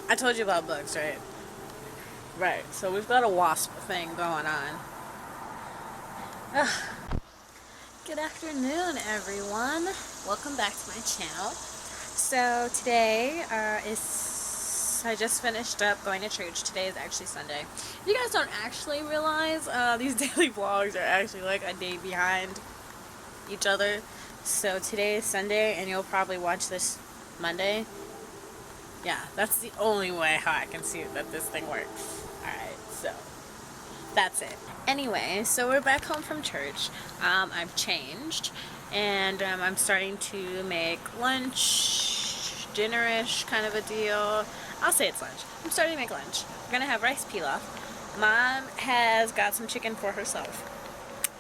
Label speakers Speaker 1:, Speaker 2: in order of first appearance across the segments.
Speaker 1: I told you about bugs, right? Right. So we've got a wasp thing going on. Ugh. Good afternoon, everyone. Welcome back to my channel. So today I just finished up going to church. Today is actually Sunday. You guys don't actually realize these daily vlogs are actually like a day behind each other. So today is Sunday, and you'll probably watch this Monday. Yeah, that's the only way how I can see that this thing works. Alright, so that's it. Anyway, so we're back home from church. I've changed, and I'm starting to make lunch, dinner-ish kind of a deal. I'll say it's lunch. I'm starting to make lunch. We're gonna have rice pilaf. Mom has got some chicken for herself,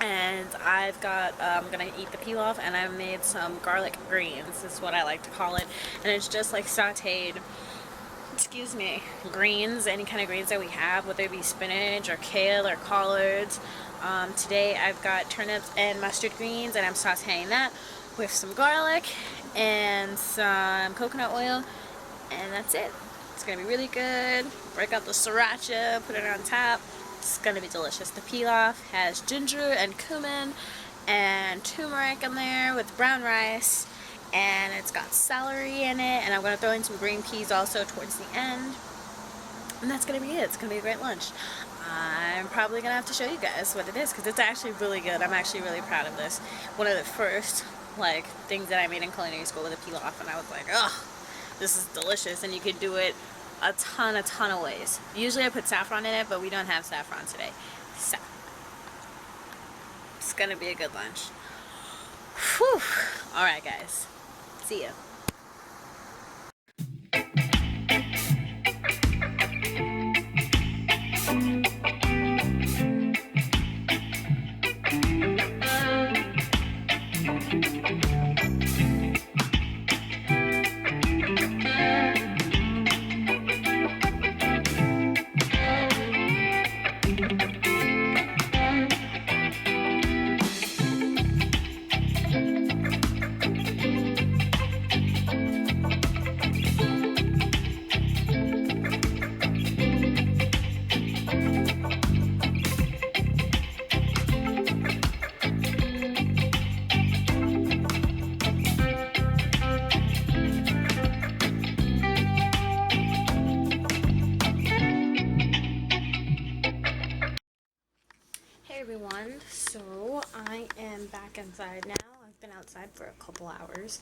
Speaker 1: and I've got, I'm gonna eat the pilaf, and I've made some garlic greens, is what I like to call it, and it's just like sauteed, excuse me, greens, any kind of greens that we have, whether it be spinach or kale or collards. Today I've got turnips and mustard greens, and I'm sauteing that with some garlic and some coconut oil, and that's it. It's gonna be really good. Break out the sriracha, put it on top. It's gonna be delicious. The pilaf has ginger and cumin and turmeric in there with brown rice, and it's got celery in it, and I'm gonna throw in some green peas also towards the end, and that's gonna be it. It's gonna be a great lunch. I'm probably gonna have to show you guys what it is, because it's actually really good. I'm actually really proud of this. One of the first things that I made in culinary school with a pilaf, and I was like, oh, this is delicious. And you could do it a ton of ways. Usually I put saffron in it, but we don't have saffron today, so it's gonna be a good lunch. Whew. Alright guys, see ya. Hey everyone, so I am back inside now. I've been outside for a couple hours,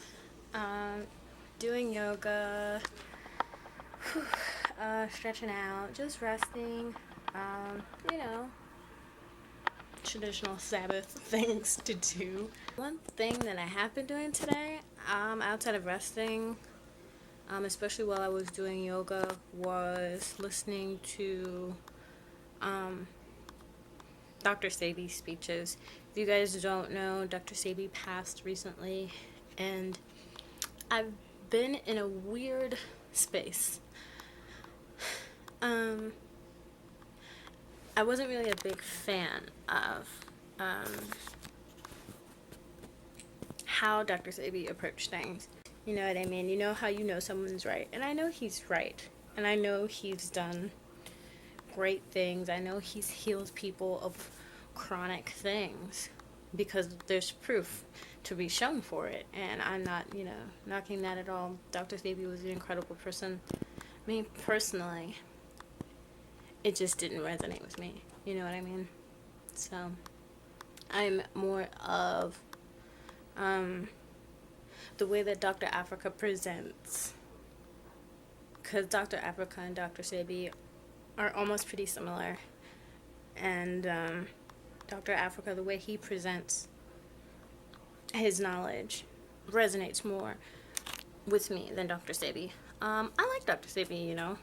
Speaker 1: doing yoga, stretching out, just resting, you know, traditional Sabbath things to do. One thing that I have been doing today, outside of resting, especially while I was doing yoga, was listening to, Dr. Sebi's speeches. If you guys don't know, Dr. Sebi passed recently, and I've been in a weird space. I wasn't really a big fan of how Dr. Sebi approached things. You know what I mean? You know how you know someone's right, and I know he's right, and I know he's done great things. I know he's healed people of chronic things because there's proof to be shown for it, and I'm not, you know, knocking that at all. Dr. Sebi was an incredible person. Me personally, it just didn't resonate with me, you know what I mean? So I'm more of the way that Dr. Africa presents, because Dr. Africa and Dr. Sebi are almost pretty similar, and Dr. Africa, the way he presents his knowledge resonates more with me than Dr. Sebi. I like Dr. Sebi, you know,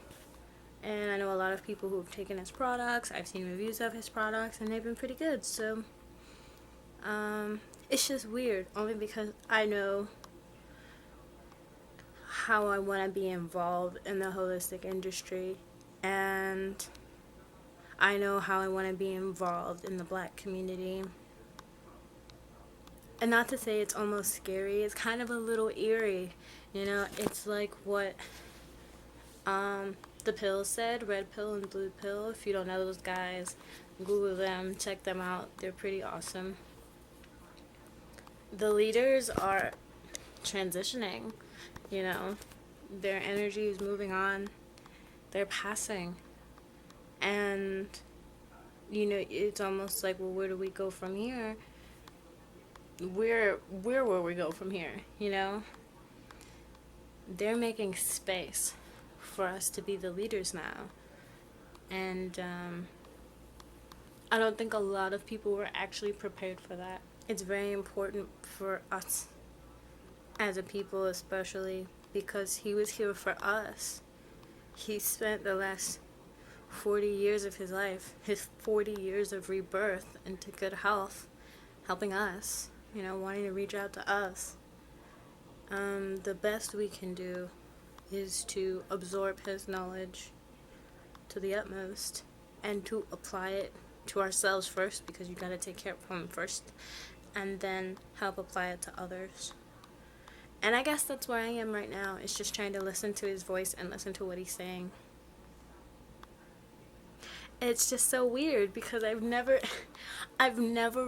Speaker 1: and I know a lot of people who have taken his products. I've seen reviews of his products, and they've been pretty good, so it's just weird, only because I know how I want to be involved in the holistic industry, and I know how I want to be involved in the Black community. And not to say it's almost scary, it's kind of a little eerie, you know. It's like what the pill said, red pill and blue pill. If you don't know those guys, Google them, check them out. They're pretty awesome. The leaders are transitioning, you know. Their energy is moving on. They're passing. And, you know, it's almost like, well, where do we go from here? Where will we go from here, you know? They're making space for us to be the leaders now. And I don't think a lot of people were actually prepared for that. It's very important for us as a people, especially because he was here for us. He spent the last 40 years of his life, his 40 years of rebirth into good health, helping us, you know, wanting to reach out to us. The best we can do is to absorb his knowledge to the utmost and to apply it to ourselves first, because you gotta take care of him first, and then help apply it to others. And I guess that's where I am right now. It's just trying to listen to his voice and listen to what he's saying. It's just so weird because I've never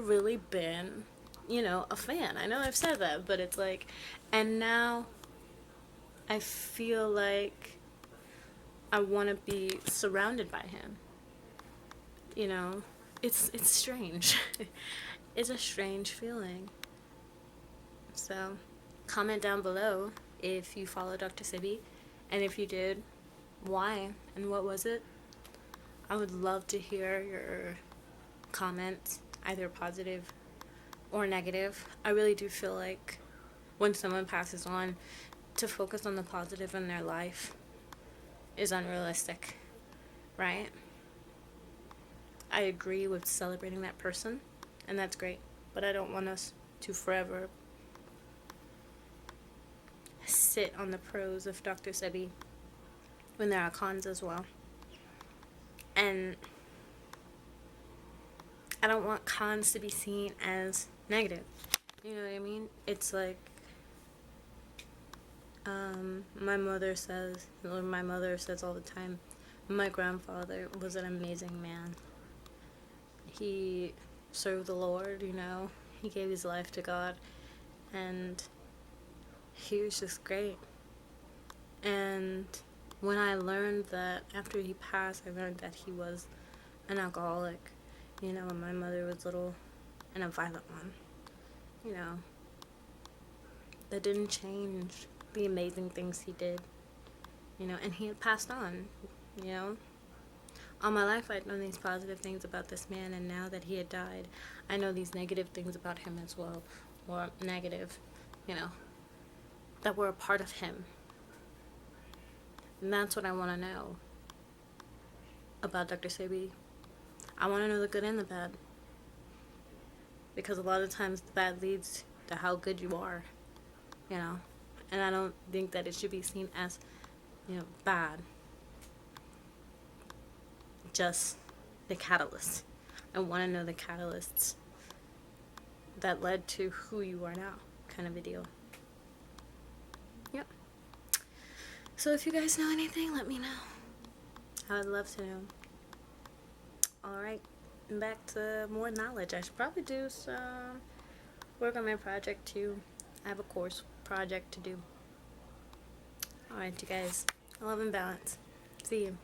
Speaker 1: really been, you know, a fan. I know I've said that, but it's like, and now I feel like I want to be surrounded by him. You know, it's strange. It's a strange feeling. So, comment down below if you follow Dr. Sebi, and if you did, why and what was it? I would love to hear your comments, either positive or negative. I really do feel like when someone passes on, to focus on the positive in their life is unrealistic, right? I agree with celebrating that person, and that's great, but I don't want us to forever sit on the pros of Dr. Sebi when there are cons as well. And I don't want cons to be seen as negative. You know what I mean? It's like, my mother says all the time, my grandfather was an amazing man. He served the Lord, you know. He gave his life to God, and he was just great. And when I learned that, after he passed, I learned that he was an alcoholic, you know, when my mother was little, and a violent one, you know. That didn't change the amazing things he did, you know, and he had passed on, you know. All my life I'd known these positive things about this man, and now that he had died, I know these negative things about him as well, or negative, you know, that were a part of him. And that's what I want to know about Dr. Sebi. I want to know the good and the bad, because a lot of times the bad leads to how good you are, you know, and I don't think that it should be seen as, you know, bad. Just the catalyst. I want to know the catalysts that led to who you are now, kind of a deal. Yep. So if you guys know anything, let me know. I would love to know. Alright, back to more knowledge. I should probably do some work on my project too. I have a course project to do. Alright, you guys. Love and balance. See you.